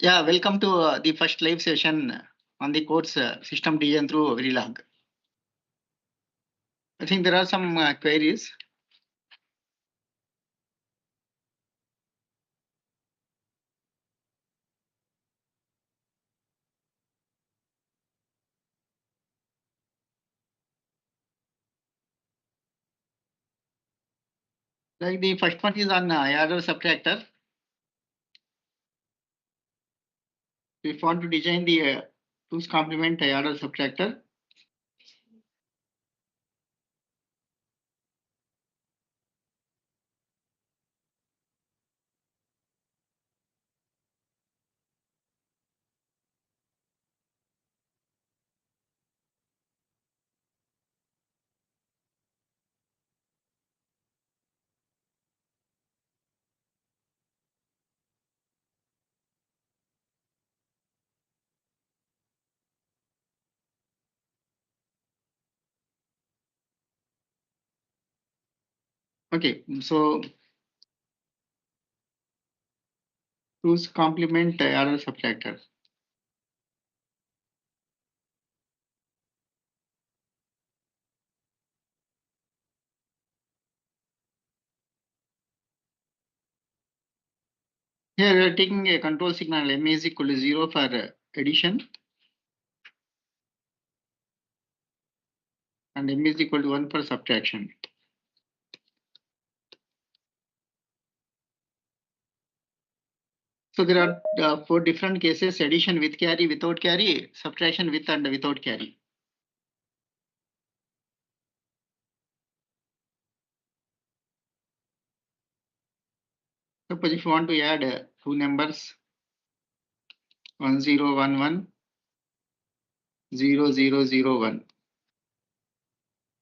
Yeah, welcome to the first live session on the course system design through Verilog. I think there are some queries. Like the first one is on Adder-subtractor. We want to design the 2's complement Adder-subtractor. Okay, so 2's complement Adder-subtractor. Here we are taking a control signal M is equal to 0 for addition and M is equal to 1 for subtraction. So there are 4 different cases: addition with carry, without carry, subtraction with and without carry. Suppose if you want to add two numbers 1011 0001,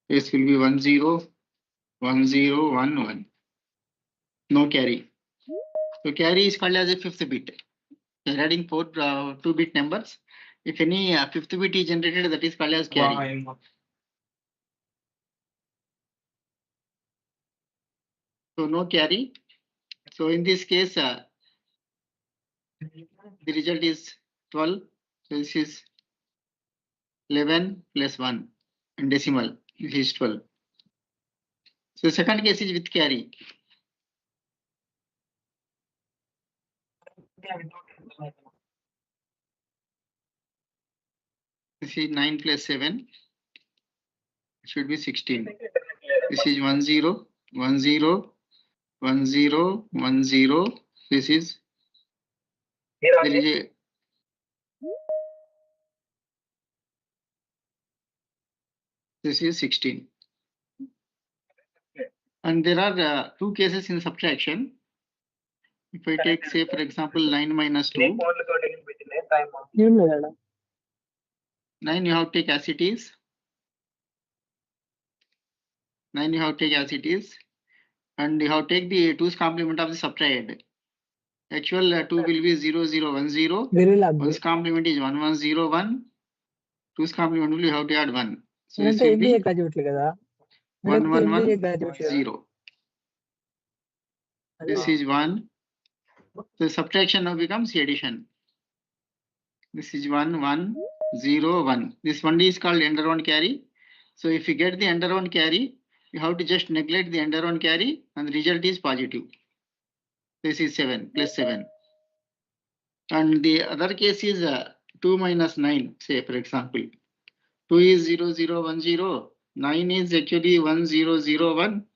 this will be 101011. No carry. So carry is called as a fifth bit. You're adding 4 2-bit numbers. If any fifth bit is generated, that is called as carry. So no carry. So in this case, the result is 12. So this is 11 plus 1 and decimal. This is 12. So second case is with carry. This is 9 plus 7. It should be 16. This is 10 10 10 10. This is there is a this is 16. And there are 2 cases in subtraction. If I take, say, for example, 9 minus 2. 9 you have to take as it is. 9 you have to take as it is. And you have to take the 2's complement of the subtract. Actual 2 will be 0 0 1 0. 1's complement is 1 1 0 1. 2's complement will you have to add 1. So this will be 1 1 1 0. This is 1. So subtraction now becomes addition. This is 1 1 0 1. This one is called end around carry. So if you get the end around carry, you have to just neglect the end around carry and the result is positive. This is 7 plus 7. And the other case is 2 minus 9, say for example. 2 is 0 0 1 0. 9 is actually 1 0 0 1.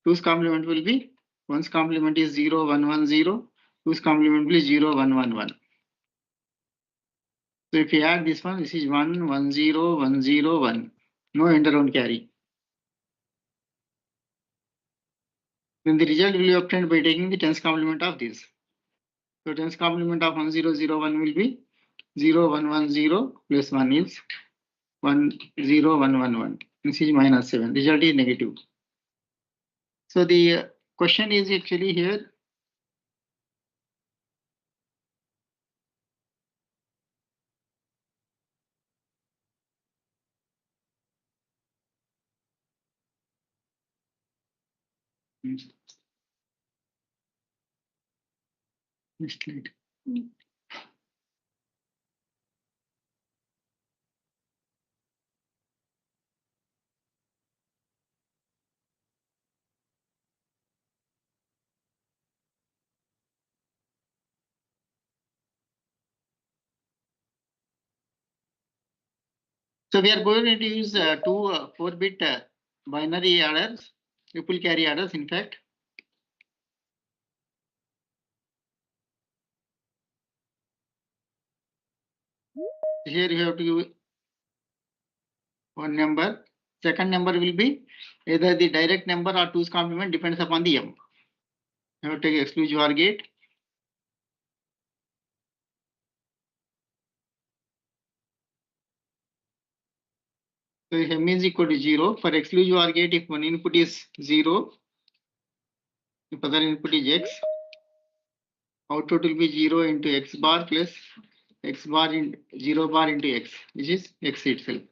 2's complement will be 1's complement is 0 1 1 0. 2's complement will be 0 1 1 1. So if you add this one, this is 1 1 0 1 0 1. No end around carry. Then the result will be obtained by taking the 10's complement of this. So 10's complement of 1 0 0 1 will be 0 1 1 0 plus 1 is 1 0 1 1 1. This is minus 7. Result is negative. So the question is actually here. Next slide. So we are going to use two 4-bit binary adders, triple carry adders, in fact. Here you have to give one number. Second number will be either the direct number or 2's complement, depends upon the m. You have to take exclusive OR gate. So if m is equal to 0, for exclusive OR gate, if one input is 0, if other input is x, output will be 0 into x bar plus x bar in 0 bar into x, which is x itself.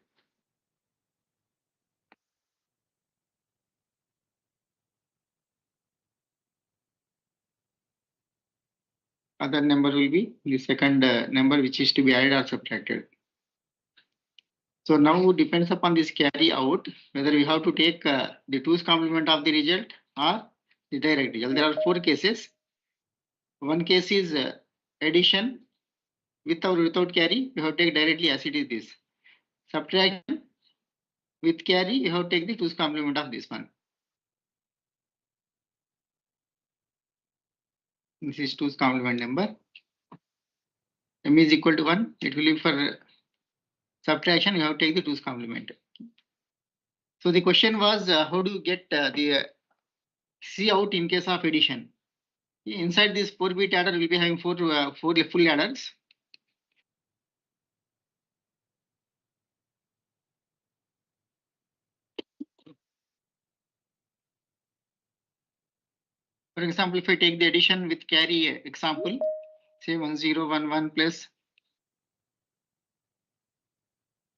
Other number will be the second number which is to be added or subtracted. So now it depends upon this carry out whether we have to take the 2's complement of the result or the direct result. There are 4 cases. One case is addition with or without carry. We have to take directly as it is this. Subtraction with carry, you have to take the 2's complement of this one. This is 2's complement number. M is equal to 1. It will be for subtraction, you have to take the 2's complement. So the question was how do you get the C out in case of addition? Inside this 4-bit adder, will be having four full adders. For example, if I take the addition with carry example, say 1011 plus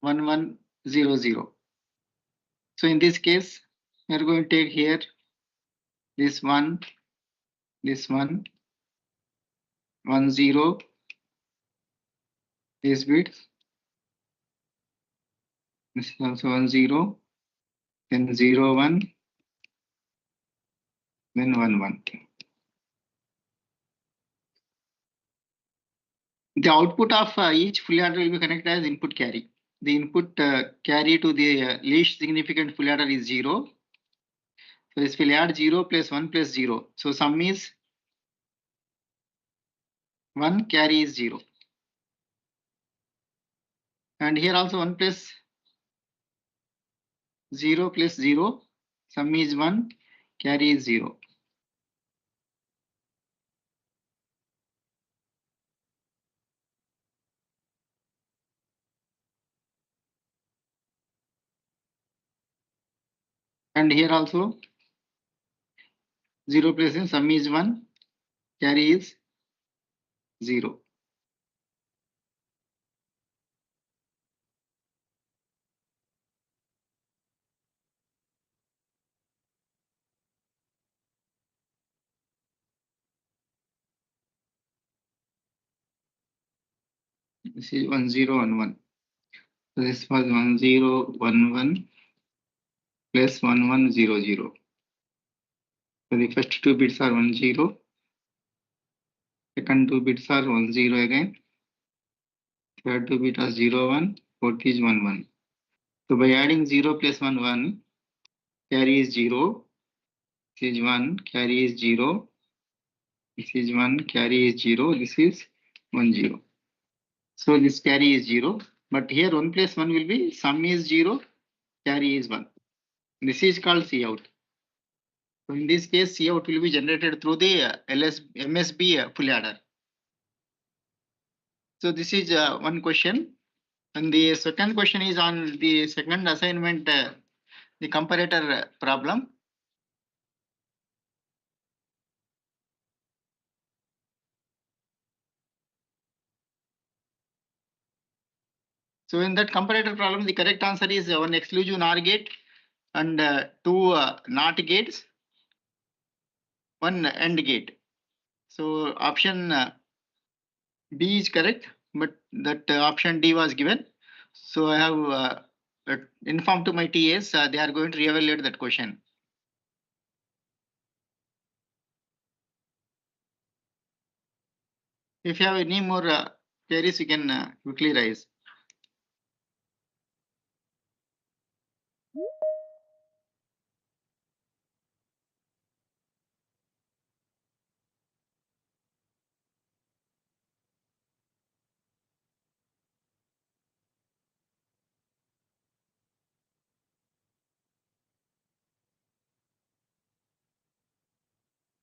1100. So in this case, we are going to take here this one, 10, these bits. This is also 10, then 01, then 11. The output of each full adder will be connected as input carry. The input carry to the least significant full adder is 0. So this will add 0 plus 1 plus 0. So sum is 1, carry is 0. And here also 1 plus 0 plus 0. Sum is 1, carry is 0. And here also 0 plus 1, sum is 1, carry is 0. This is 1011. So this was 1011 plus 1100. So the first 2 bits are 10. Second 2 bits are 10 again. Third 2 bits are 01. Fourth is 11. So by adding 0 plus 1, 1, carry is 0. This is 1, carry is 0. This is 1, carry is 0. This is 10. So this carry is 0. But here 1 plus 1 will be sum is 0, carry is 1. This is called C out. So in this case, C out will be generated through the MSB full adder. So this is one question. And the second question is on the second assignment, the comparator problem. So in that comparator problem, the correct answer is one exclusive NOR gate and 2 NOT gates, 1 AND gate. So option B is correct, but that option D was given. So I have informed to my TAs, they are going to reevaluate that question. If you have any more queries, you can quickly raise.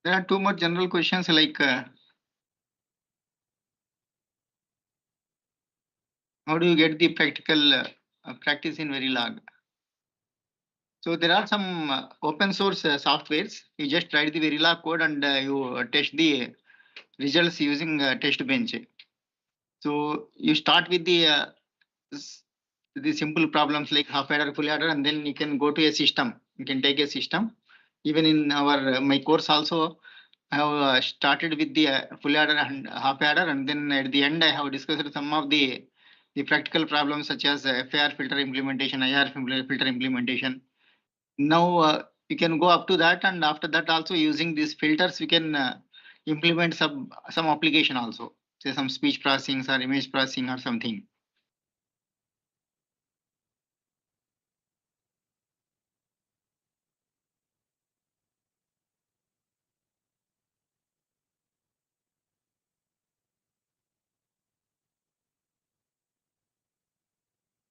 There are two more general questions like how do you get the practical practice in Verilog? So there are some open source softwares. You just write the Verilog code and you test the results using test bench. So you start with the simple problems like half adder, full adder, and then you can go to a system. You can take a system. Even in our my course also, I have started with the full adder and half adder, and then at the end I have discussed some of the practical problems such as FAR filter implementation, IR filter implementation. Now you can go up to that, and after that also using these filters we can implement some application also, say some speech processing or image processing or something.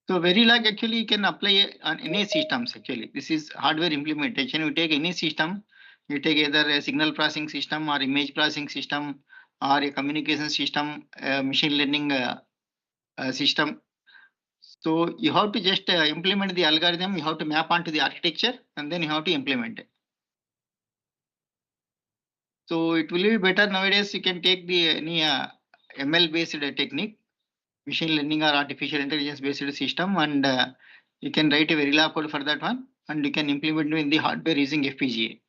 So Verilog actually you can apply on any systems actually. This is hardware implementation. You take any system, you take either a signal processing system or image processing system or a communication system, machine learning system. So you have to just implement the algorithm, you have to map onto the architecture and then you have to implement it. So it will be better nowadays you can take the any ML based technique, machine learning or artificial intelligence based system, and you can write a Verilog code for that one and you can implement in the hardware using FPGA.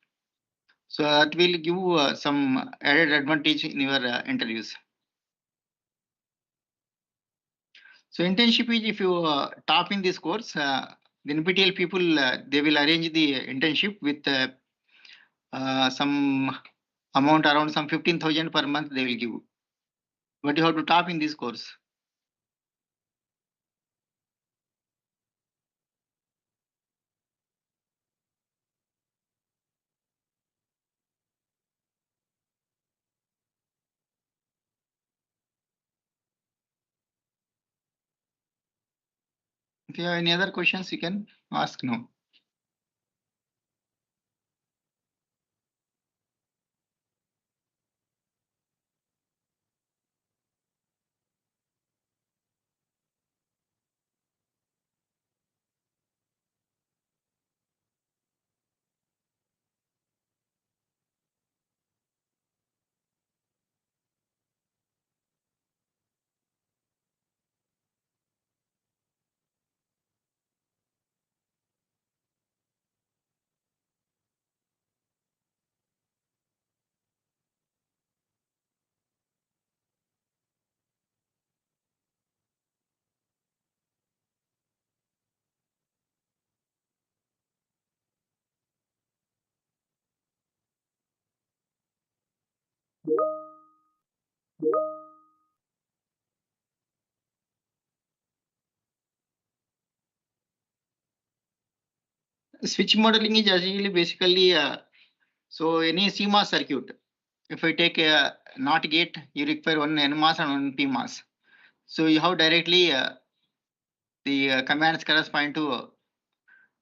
So that will give some added advantage in your interviews. So internship is if you top in this course, the NPTEL people they will arrange the internship with some amount around some 15,000 per month they will give. But you have to top in this course. If you have any other questions, you can ask now. Switch modeling is actually basically so any CMOS circuit. If I take a NOT gate, you require one NMOS and one PMOS. So you have directly the commands correspond to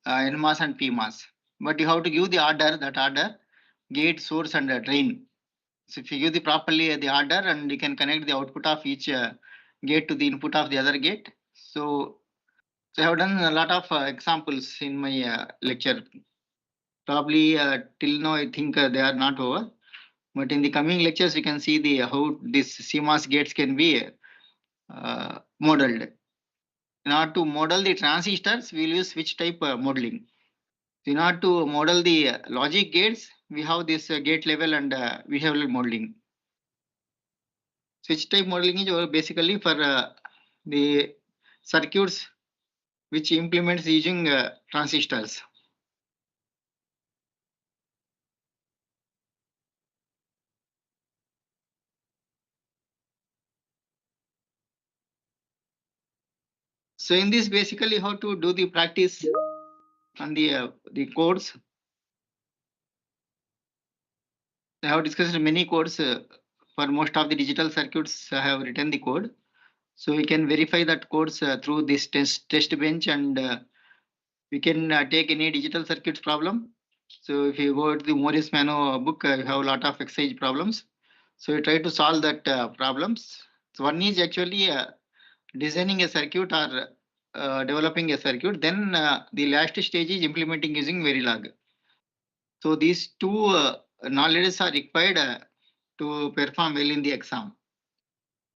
NMOS and PMOS. But you have to give the order, that order, gate, source, and drain. So if you give the properly the order and you can connect the output of each gate to the input of the other gate. So I have done a lot of examples in my lecture. Probably till now I think they are not over. But in the coming lectures, we can see the how these CMOS gates can be modeled. In order to model the transistors, we will use switch type modeling. In order to model the logic gates, we have this gate level and behavioral modeling. Switch type modeling is basically for the circuits which implements using transistors. So in this basically how to do the practice on the codes. I have discussed many codes for most of the digital circuits. I have written the code. So we can verify that codes through this test bench and we can take any digital circuits problem So if you go to the Maurice Mano book, you have a lot of exercise problems. So you try to solve that problems. So one is actually designing a circuit or developing a circuit. Then the last stage is implementing using Verilog. So these two knowledges are required to perform well in the exam.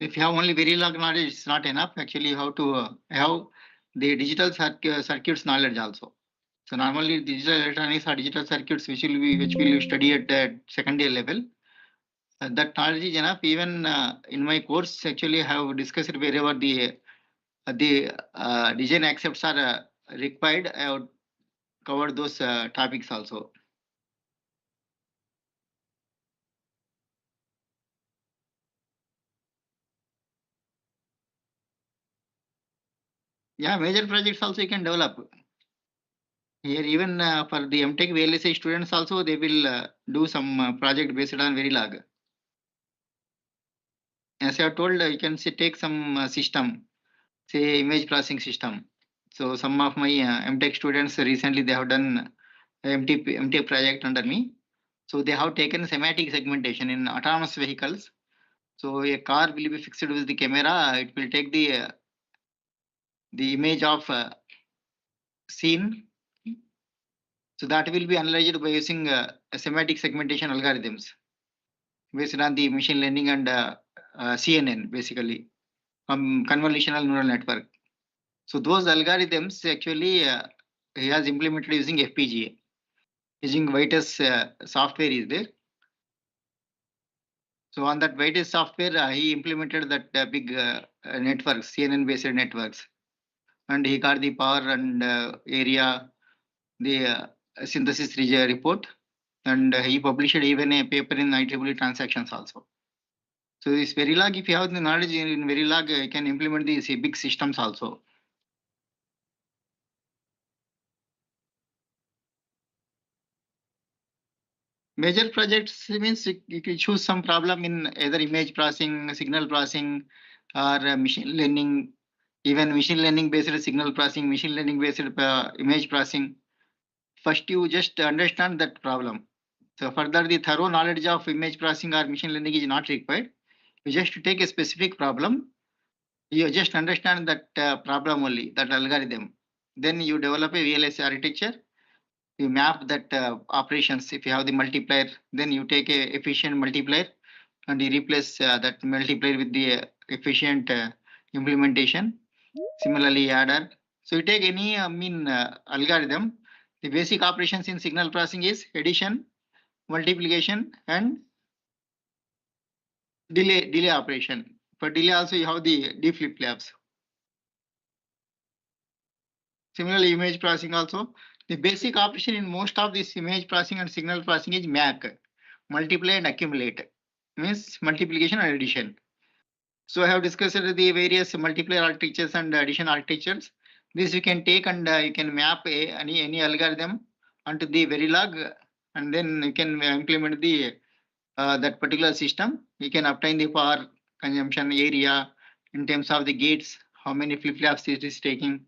If you have only Verilog knowledge, it's not enough. Actually, you have to have the digital circuits knowledge also. So normally digital electronics or digital circuits which will study at the second year level. That knowledge is enough. Even in my course, actually, I have discussed wherever the design accepts are required. I have covered those topics also. Yeah, major projects also you can develop. Here, even for the MTech VLSI students also, they will do some project based on Verilog. As I have told, you can take some system, say image processing system. So some of my MTech students recently they have done MTech project under me. So they have taken semantic segmentation in autonomous vehicles. So a car will be fixed with the camera. It will take the image of scene. So that will be analyzed by using semantic segmentation algorithms based on the machine learning and CNN basically, convolutional neural network. So those algorithms actually he has implemented using FPGA. Using Vitus software is there. So on that Vitus software, he implemented that big networks, CNN based networks, and he got the power and area, the synthesis report, and he published even a paper in IEEE transactions also. So this Verilog, if you have the knowledge in Verilog, you can implement these big systems also. Major projects means you can choose some problem in either image processing, signal processing, or machine learning, even machine learning based signal processing, machine learning based image processing. First, you just understand that problem. So further, the thorough knowledge of image processing or machine learning is not required. You just take a specific problem. You just understand that problem only, that algorithm. Then you develop a VLSI architecture. You map that operations. If you have the multiplier, then you take a efficient multiplier and you replace that multiplier with the efficient implementation. Similarly, adder. So you take any algorithm. The basic operations in signal processing is addition, multiplication, and delay operation. For delay also you have the D flip flops. Similarly, image processing also. The basic operation in most of this image processing and signal processing is MAC, multiply and accumulate, means multiplication and addition. So I have discussed the various multiplier architectures and addition architectures. This you can take and you can map any algorithm onto the Verilog, and then you can implement the that particular system. You can obtain the power consumption area in terms of the gates, how many flip flops it is taking.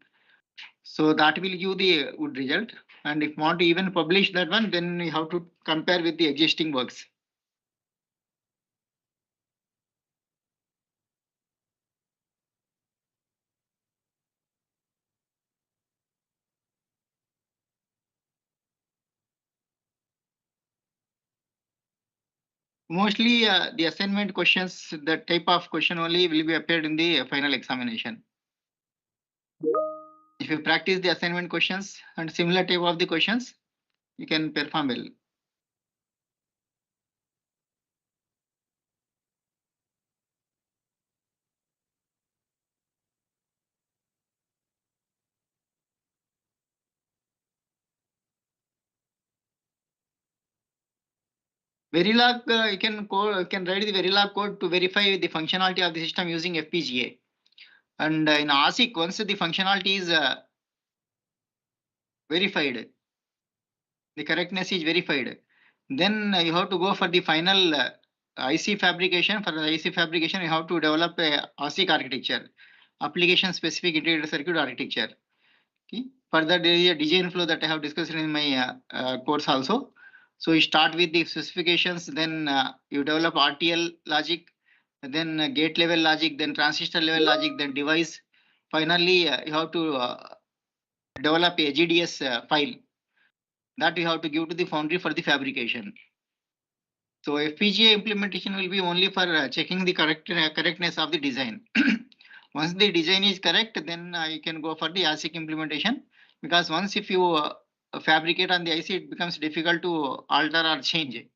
So that will give the good result. And if you want to even publish that one, then you have to compare with the existing works. Mostly the assignment questions, the type of question only will be appeared in the final examination. If you practice the assignment questions and similar type of the questions, you can perform well. Verilog, you can write the Verilog code to verify the functionality of the system using FPGA. And in ASIC, once the functionality is verified, the correctness is verified, then you have to go for the final IC fabrication. For the IC fabrication, you have to develop a ASIC architecture, application specific integrated circuit architecture. Okay. further there is a design flow that I have discussed in my course also. So you start with the specifications, then you develop RTL logic, then gate level logic, then transistor level logic, then device. Finally, you have to develop a GDS file that you have to give to the foundry for the fabrication. So FPGA implementation will be only for checking the correctness of the design. Once the design is correct, then you can go for the ASIC implementation, because once if you fabricate on the IC, it becomes difficult to alter or change.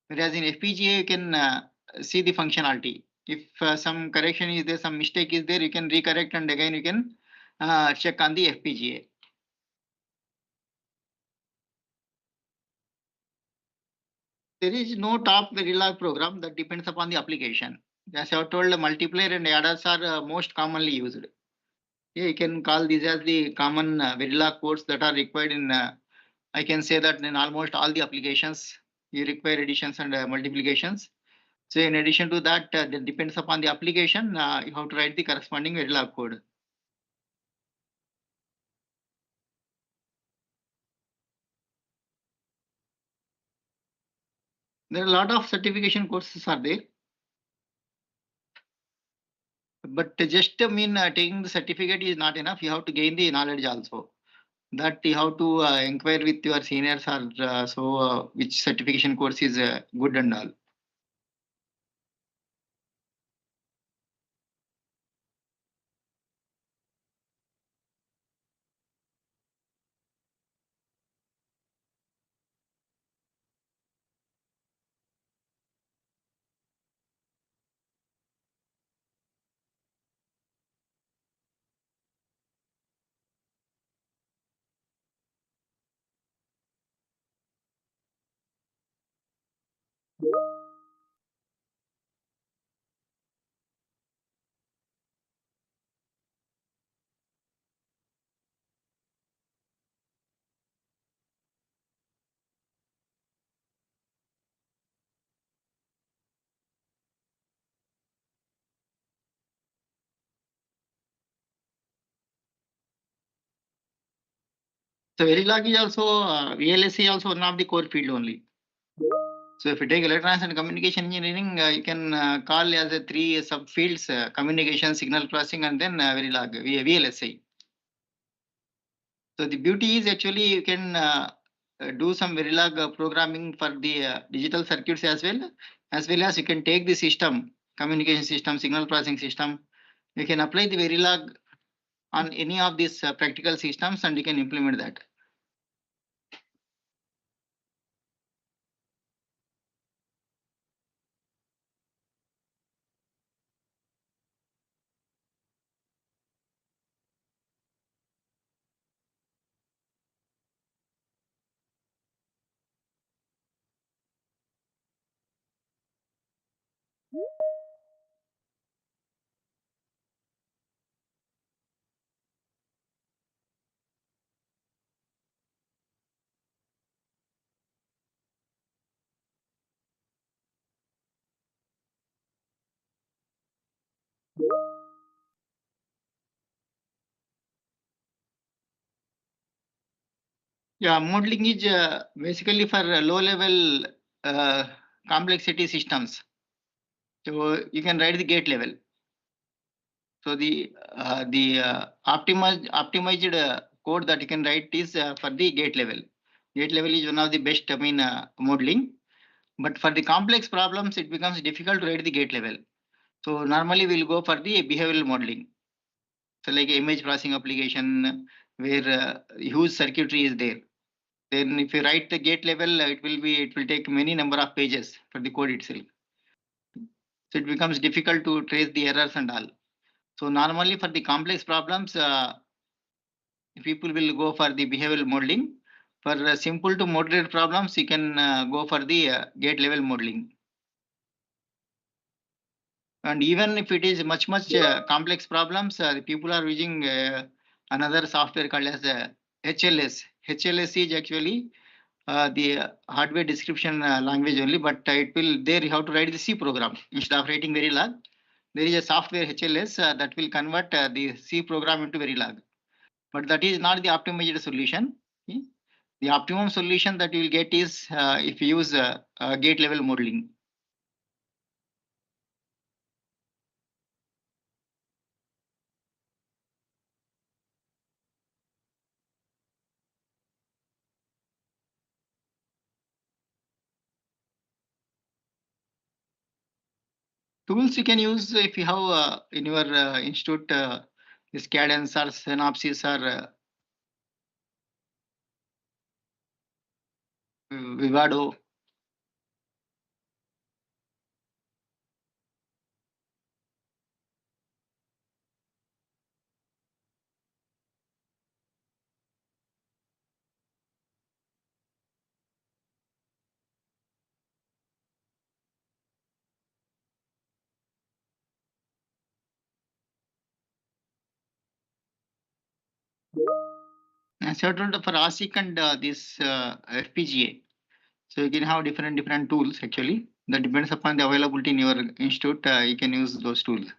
Whereas in FPGA, you can see the functionality. If some correction is there, some mistake is there, you can recorrect and again you can check on the FPGA. There is no top Verilog program, that depends upon the application. As I have told, multiplier and adders are most commonly used. Yeah, you can call these as the common Verilog codes that are required in, I can say that in almost all the applications, you require additions and multiplications. So in addition to that, that depends upon the application, you have to write the corresponding Verilog code. There are a lot of certification courses are there. But just taking the certificate is not enough. You have to gain the knowledge also. That you have to inquire with your seniors or which certification course is good and all. So Verilog is also VLSI also one of the core field only. So if you take electronics and communication engineering, you can call as a three subfields: communication, signal processing, and then Verilog, VLSI. So the beauty is actually you can do some Verilog programming for the digital circuits as well as you can take the system, communication system, signal processing system. You can apply the Verilog on any of these practical systems and you can implement that. Yeah, modeling is basically for low level complexity systems. So you can write the gate level. So the optimized code that you can write is for the gate level. Gate level is one of the best modeling. But for the complex problems, it becomes difficult to write the gate level. So normally we'll go for the behavioral modeling. So like image processing application where huge circuitry is there. Then if you write the gate level, it will take many number of pages for the code itself. So it becomes difficult to trace the errors and all. So normally for the complex problems, people will go for the behavioral modeling. For simple to moderate problems, you can go for the gate level modeling. And even if it is much complex problems, people are using another software called as HLS. HLS is actually the hardware description language only, but it will there you have to write the C program instead of writing Verilog. There is a software HLS that will convert the C program into Verilog. but that is not the optimized solution. Okay? The optimum solution that you will get is if you use gate level modeling. Tools you can use if you have in your institute this Cadence or Synopsys or Vivado. Certain for ASIC and this FPGA. So you can have different tools actually. That depends upon the availability in your institute. You can use those tools.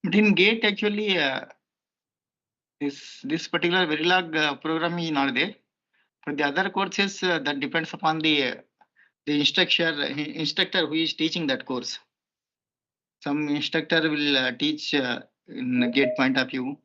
But in Gate actually this particular Verilog program is not there. For the other courses that depends upon the instructor who is teaching that course. Some instructor will teach in a Gate point of view.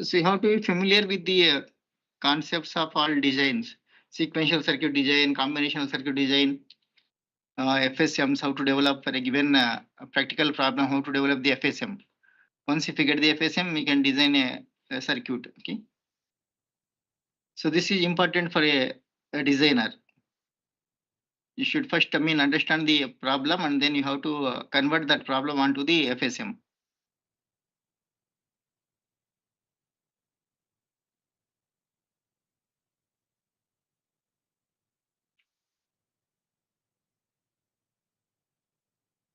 So you have to be familiar with the concepts of all designs, sequential circuit design, combinational circuit design, FSMs, how to develop for a given practical problem, how to develop the FSM. Once you figure the FSM, we can design a circuit. Okay. So this is important for a designer. You should first, understand the problem, and then you have to convert that problem onto the FSM.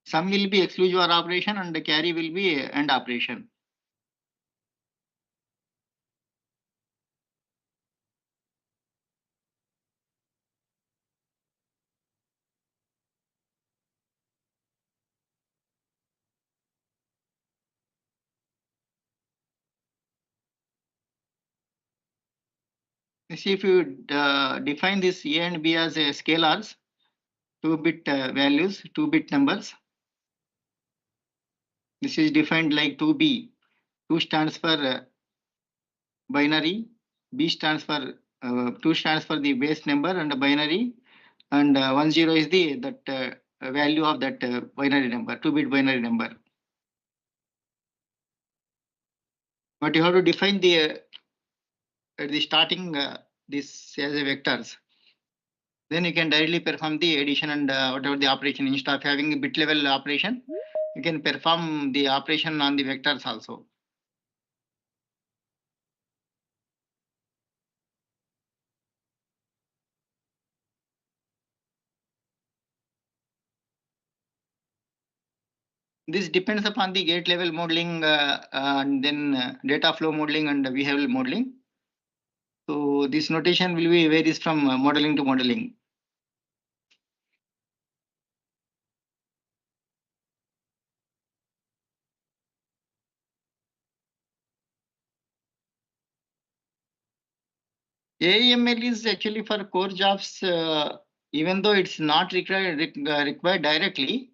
Sum will be exclusive OR operation and the carry will be AND operation. See, if you define this A and B as scalars, 2-bit values, 2-bit numbers. This is defined like 2B. 2 stands for binary, B stands for 2 stands for the base number and binary, and 10 is the value of that binary number, 2-bit binary number. But you have to define the at the starting this as a vectors. Then you can directly perform the addition and whatever the operation. Instead of having a bit level operation, you can perform the operation on the vectors also. This depends upon the gate level modeling and then data flow modeling and behavioral modeling. So this notation will be varies from modeling to modeling. AML is actually for core jobs, even though it's not required directly,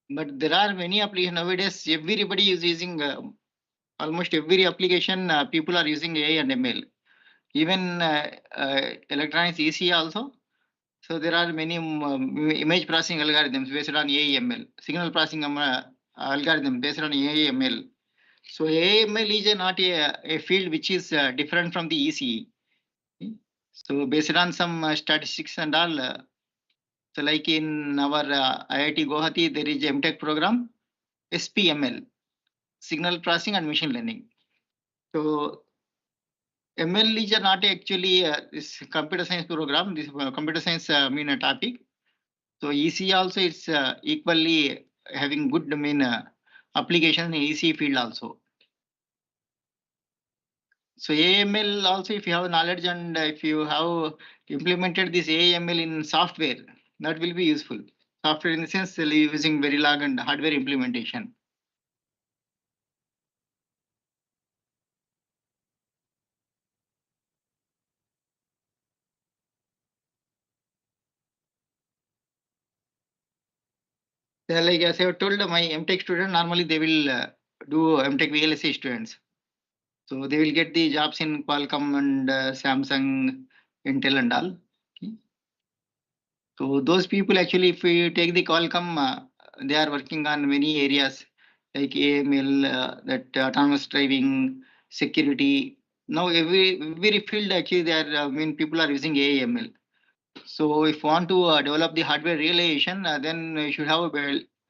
but there are many applications nowadays. Everybody is using almost every application. People are using AI and ML. Even electronics EC also. So there are many image processing algorithms based on AML, signal processing algorithm based on AML. So AML is not a field which is different from the ECE. So based on some statistics and all, so like in our IIT Guwahati, there is a MTech program, SPML, signal processing and machine learning. So ML is not actually this computer science program. This computer science a topic. So EC also it's equally having good application in EC field also. So AML also, if you have knowledge and if you have implemented this AML in software, that will be useful. Software in the sense using Verilog and hardware implementation. Like as I have told my MTech student, normally they will do MTech VLSI students. So they will get the jobs in Qualcomm and Samsung, Intel and all. Okay. So those people actually, if we take the Qualcomm, they are working on many areas like AML, that autonomous driving, security. Now every field actually they are, people are using AML. So if you want to develop the hardware realization, then you should have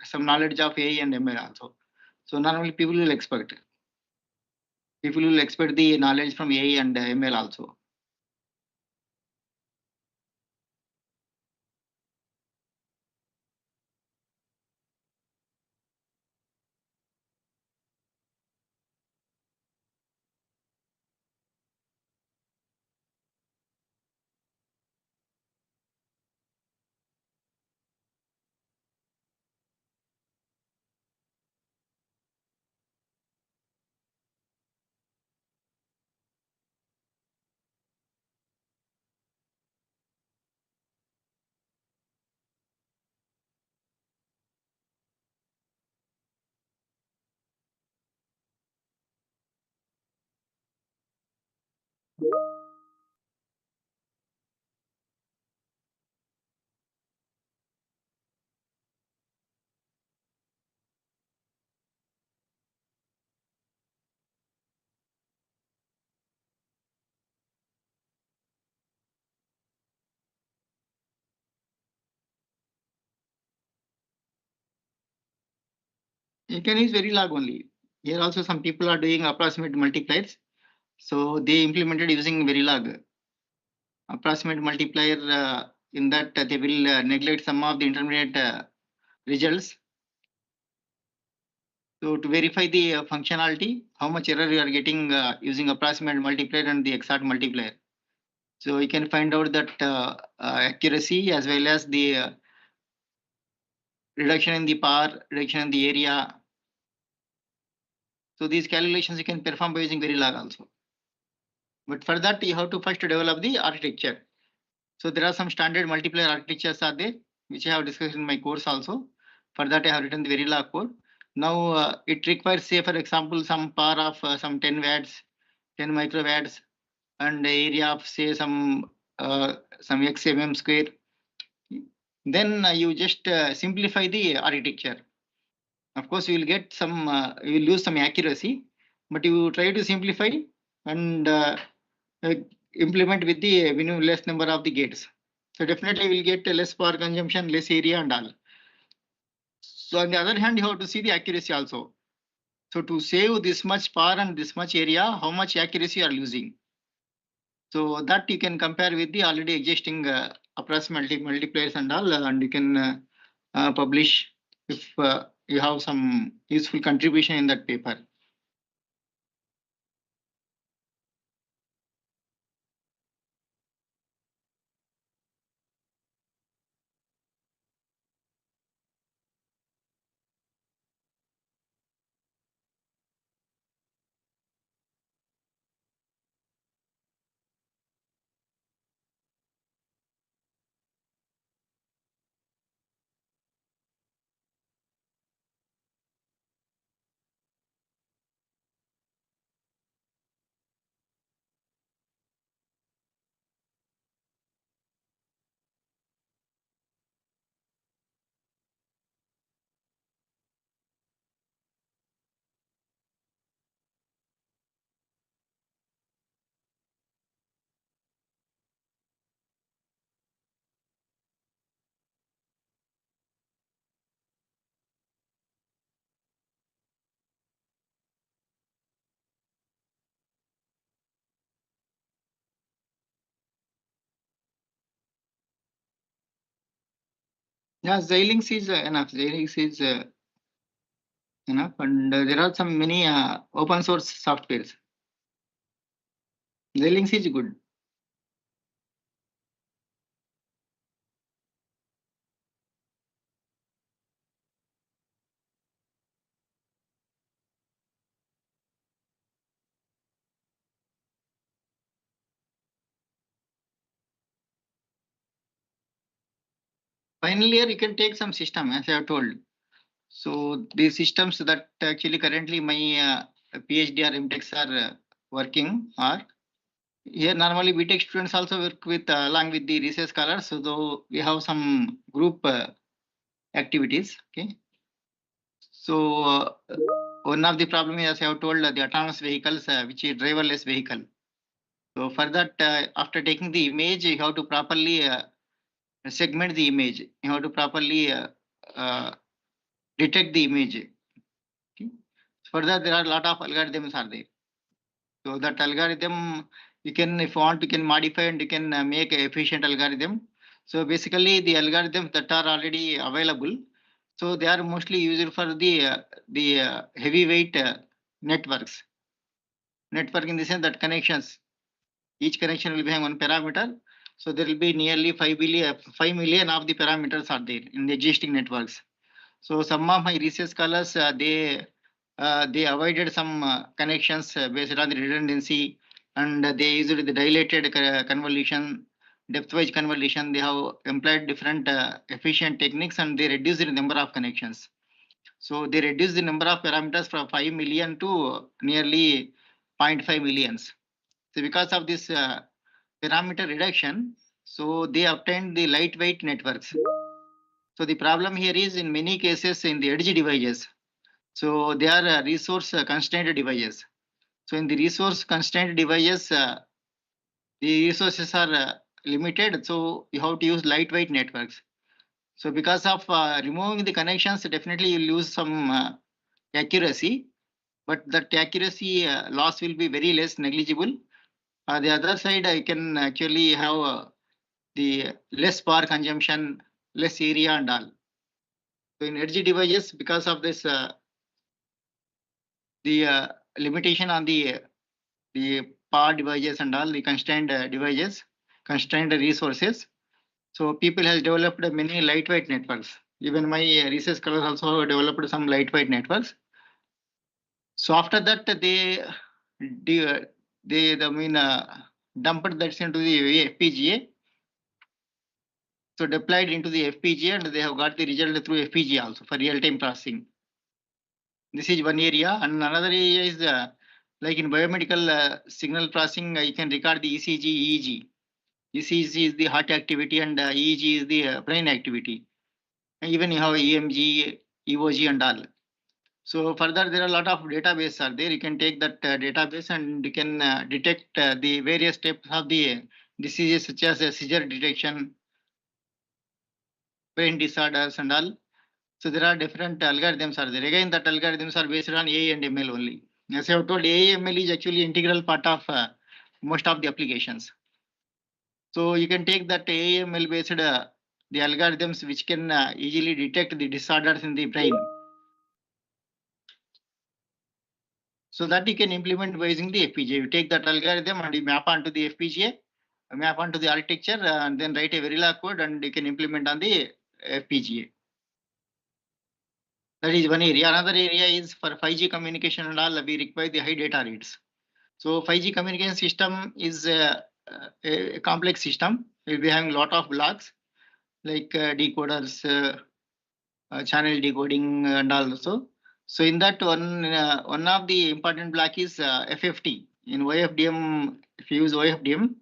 some knowledge of AI and ML also. So normally people will expect. People will expect the knowledge from AI and ML also. You can use Verilog only. Here also some people are doing approximate multipliers. So they implemented using Verilog. Approximate multiplier, in that they will neglect some of the intermediate results. So to verify the functionality, how much error you are getting using approximate multiplier and the exact multiplier. So you can find out that accuracy as well as the reduction in the power, reduction in the area. So these calculations you can perform by using Verilog also. But for that, you have to first develop the architecture. So there are some standard multiplier architectures are there, which I have discussed in my course also. For that, I have written the Verilog code. Now it requires, say, for example, some power of some 10 watts, 10 microwatts, and area of say some x mm square. Then you just simplify the architecture. Of course, you will get some, you will lose some accuracy, but you try to simplify and implement with the less number of the gates. So definitely we will get less power consumption, less area and all. So on the other hand, you have to see the accuracy also. So to save this much power and this much area, how much accuracy you are losing? So that you can compare with the already existing approximate multipliers and all, and you can publish if you have some useful contribution in that paper. Yeah, Xilinx is enough. Xilinx is enough, and there are some many open source softwares. Xilinx is good. Final year, you can take some system, as I have told. So the systems that actually currently my PhD or MTechs are working are here. Normally, BTech students also work with along with the research scholars. So though we have some group activities. Okay. So one of the problem is, as I have told, the autonomous vehicles, which is driverless vehicle. So for that, after taking the image, you have to properly segment the image. You have to properly uh, detect the image. Okay. For that, there are a lot of algorithms are there. So that algorithm, you can, if you want, you can modify and you can make an efficient algorithm. So basically, the algorithms that are already available, so they are mostly used for the heavyweight networks. Network in the sense that connections, each connection will be having one parameter. So there will be nearly 5 million of the parameters are there in the existing networks. So some of my research scholars, they avoided some connections based on the redundancy, and they used the dilated convolution, depth-wise convolution. They have employed different efficient techniques, and they reduced the number of connections. So they reduced the number of parameters from 5 million to nearly 0.5 millions. So because of this parameter reduction, so they obtained the lightweight networks. So the problem here is in many cases in the edge devices. So they are resource constrained devices. So in the resource constrained devices, the resources are limited. So you have to use lightweight networks. So because of removing the connections, definitely you lose some accuracy, but that accuracy loss will be very less, negligible. The other side, I can actually have the less power consumption, less area and all. So in edge devices, because of this, the limitation on the power devices and all, the constrained devices, constrained resources. So people has developed many lightweight networks. Even my research scholars also developed some lightweight networks. So after that, they dumped that into the FPGA. So deployed into the FPGA, and they have got the result through FPGA also for real-time processing. This is one area, and another area is like in biomedical signal processing, you can record the ECG, EEG. ECG is the heart activity, and EEG is the brain activity. And even you have EMG, EOG, and all. So further, there are a lot of databases are there. You can take that database and you can detect the various steps of the diseases such as seizure detection, brain disorders, and all. So there are different algorithms are there. Again, that algorithms are based on AI and ML only. As I have told, AI ML is actually integral part of most of the applications. So you can take that AI ML based the algorithms which can easily detect the disorders in the brain. So that you can implement by using the FPGA. You take that algorithm and you map onto the FPGA, map onto the architecture, and then write a Verilog code, and you can implement on the FPGA. That is one area. Another area is for 5G communication and all, we require the high data rates. So 5G communication system is a complex system. We'll be having a lot of blocks like decoders, channel decoding, and also. So in that one of the important block is FFT. In OFDM, if you use OFDM,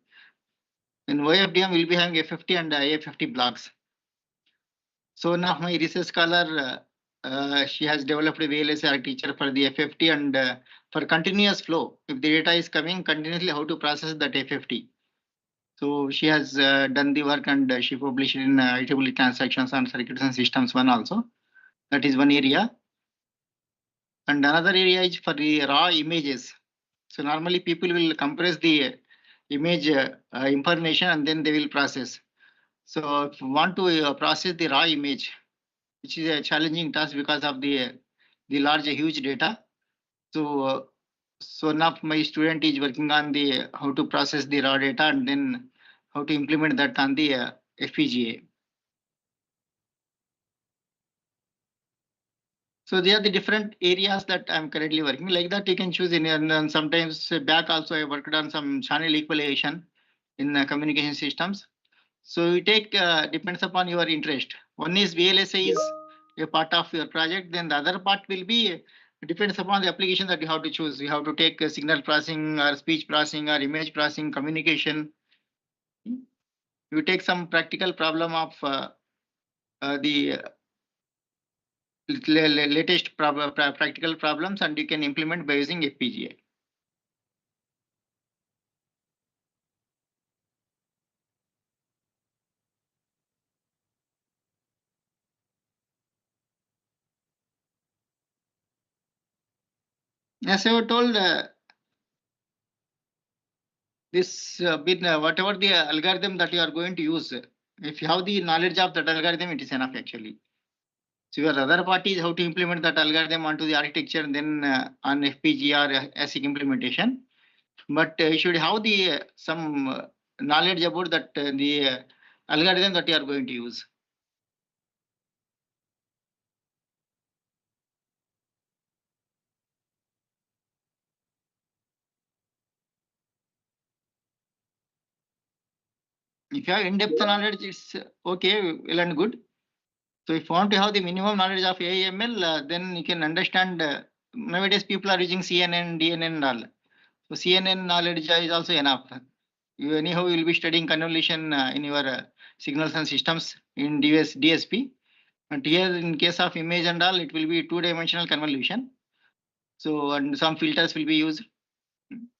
in OFDM we'll be having FFT and IFFT blocks. So now my research scholar, she has developed a VLSI architecture for the FFT and for continuous flow. If the data is coming continuously, how to process that FFT. So she has done the work, and she published in IEEE Transactions on Circuits and Systems 1 also. That is one area. And another area is for the raw images. So normally people will compress the image information and then they will process. So if you want to process the raw image, which is a challenging task because of the large, huge data. So so now my student is working on the how to process the raw data and then how to implement that on the FPGA. So they are the different areas that I'm currently working. Like that, you can choose in, and sometimes back also I worked on some channel equalization in communication systems. So you take depends upon your interest. One is VLSI is a part of your project. Then the other part will be depends upon the application that you have to choose. You have to take signal processing or speech processing or image processing, communication. You take some practical problem of the latest practical problems, and you can implement by using FPGA. As I was told, this whatever the algorithm that you are going to use, if you have the knowledge of that algorithm, it is enough actually. So your other part is how to implement that algorithm onto the architecture and then on FPGA or ASIC implementation. But you should have the some knowledge about that the algorithm that you are going to use. If you have in-depth knowledge, it's okay, well and good. So if you want to have the minimum knowledge of AI/ML, then you can understand. Nowadays, people are using CNN, DNN, and all. So CNN knowledge is also enough. You anyhow you will be studying convolution in your signals and systems in DSP. And here, in case of image and all, it will be two-dimensional convolution. So and some filters will be used.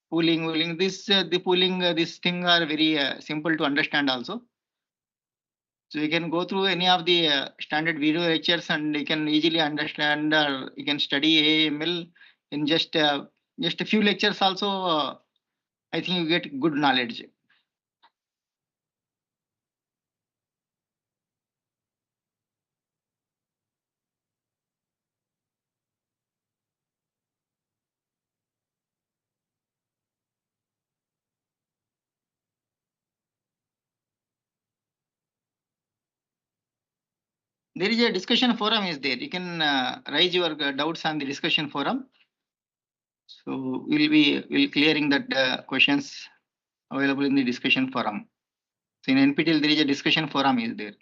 Pooling. This the pooling this thing are very simple to understand also. So you can go through any of the standard video lectures and you can easily understand, or you can study AML in just a few lectures also. I think you get good knowledge. There is a discussion forum is there. You can raise your doubts on the discussion forum. So we'll clearing that questions available in the discussion forum. So in NPTEL there is a discussion forum is there.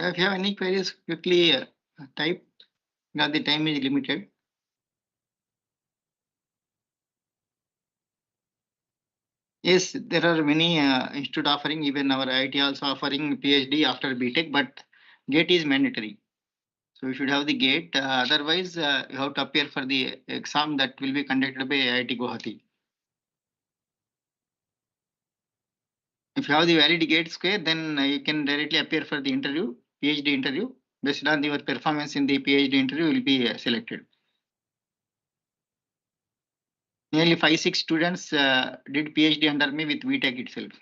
If you have any queries, quickly type. Now the time is limited. Yes, there are many institute offering, even our IIT also offering PhD after BTech, but GATE is mandatory. So you should have the GATE. Otherwise, you have to appear for the exam that will be conducted by IIT Guwahati. If you have the valid GATE square, then you can directly appear for the interview, PhD interview. Based on your performance in the PhD interview, will be selected. Nearly 5-6 students did PhD under me with VTech itself.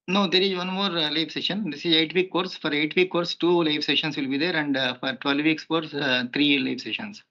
No, there is one more live session. This is 8-week course. For 8-week course, 2 live sessions will be there, and for 12 weeks course, 3 live sessions.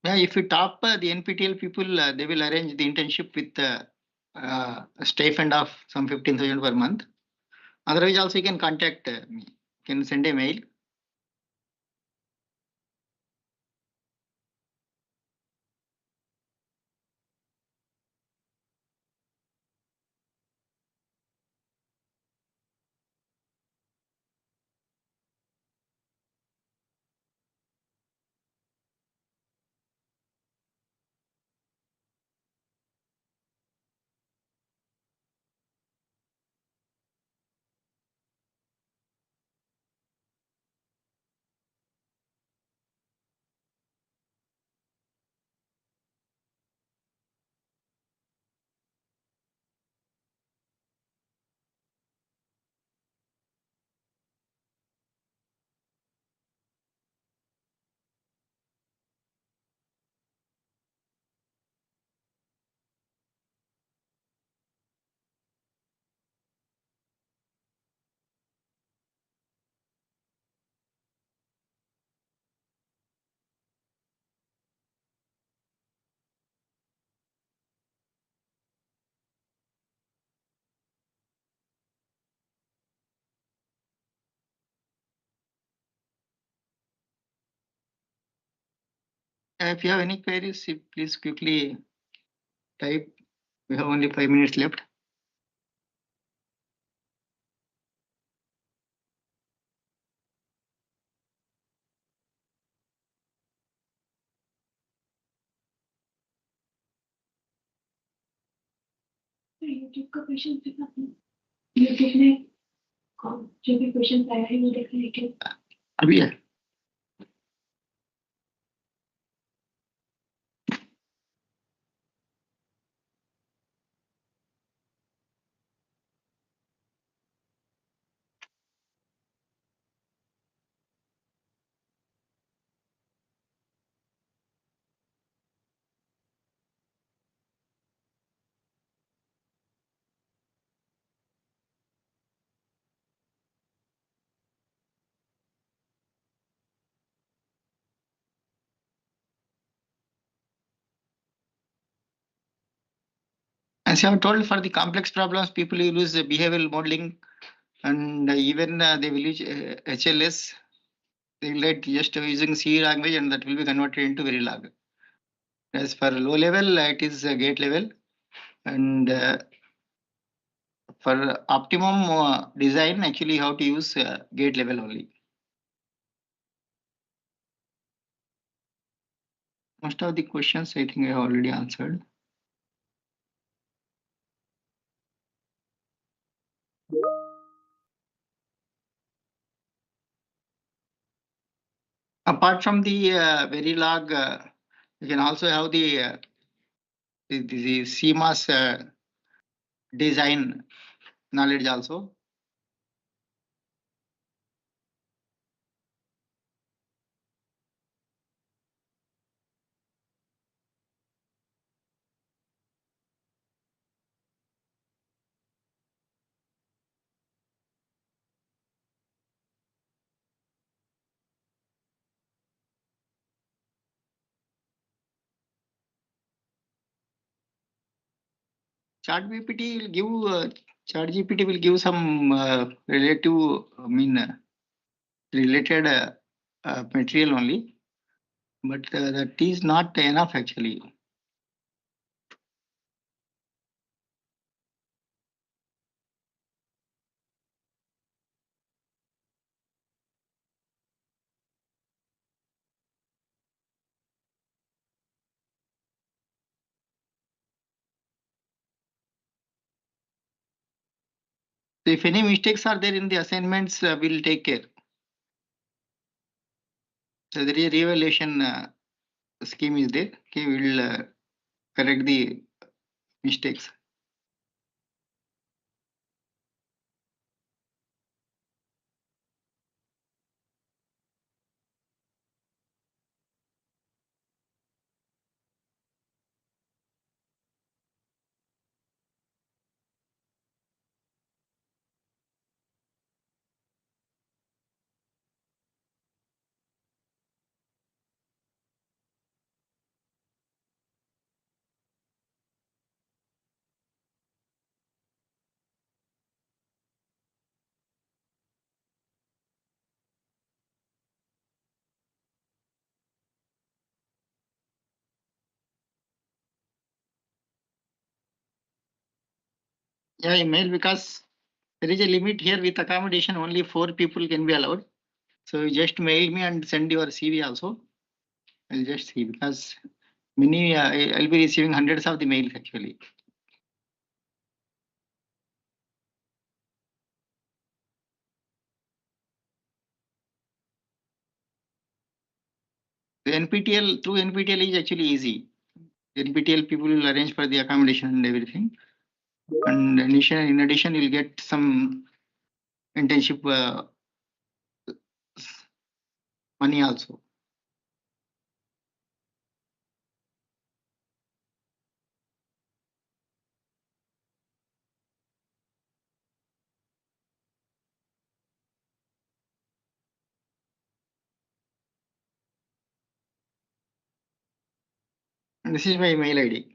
Yeah, if you top the NPTEL people, they will arrange the internship with a stipend of some 15,000 per month. Otherwise, also you can contact me. You can send a mail. If you have any queries, please quickly type. We have only 5 minutes left. YouTube का question YouTube ने जो भी question आया है वो देख लीजिए अभी है As I have told, for the complex problems, people will use behavioral modeling, and even they will use HLS. They will write just using C language, and that will be converted into Verilog. As for low level, it is gate level, and for optimum design, actually, how to use gate level only. Most of the questions, I think I have already answered. Apart from the Verilog, you can also have the CMOS design knowledge also. ChatGPT will give ChatGPT will give some relative, related material only, but that is not enough actually. So if any mistakes are there in the assignments, we'll take care. So there is a re-evaluation scheme is there. Okay, we'll correct the mistakes. Yeah, email, because there is a limit here with accommodation, only 4 people can be allowed. So you just mail me and send your CV also. I'll just see, because many I'll be receiving hundreds of the mails actually. The NPTL, through NPTL is actually easy. NPTL people will arrange for the accommodation and everything. And in addition, you'll get some internship money also. And this is my mail ID.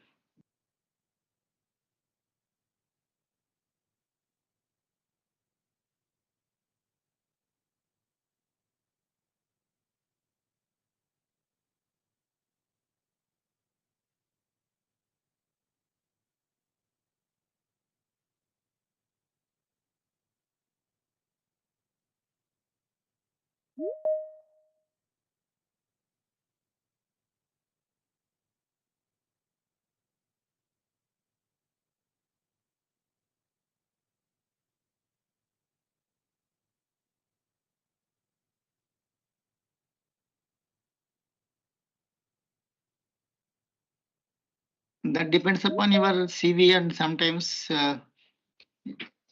That depends upon your CV, and sometimes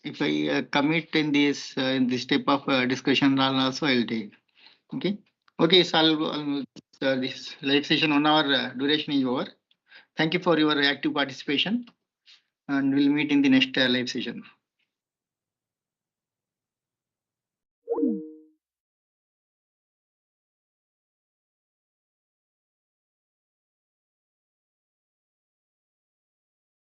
if I commit in this type of discussion also, I'll take. Okay. Okay, so this live session 1 hour duration is over. Thank you for your active participation, and we'll meet in the next live session.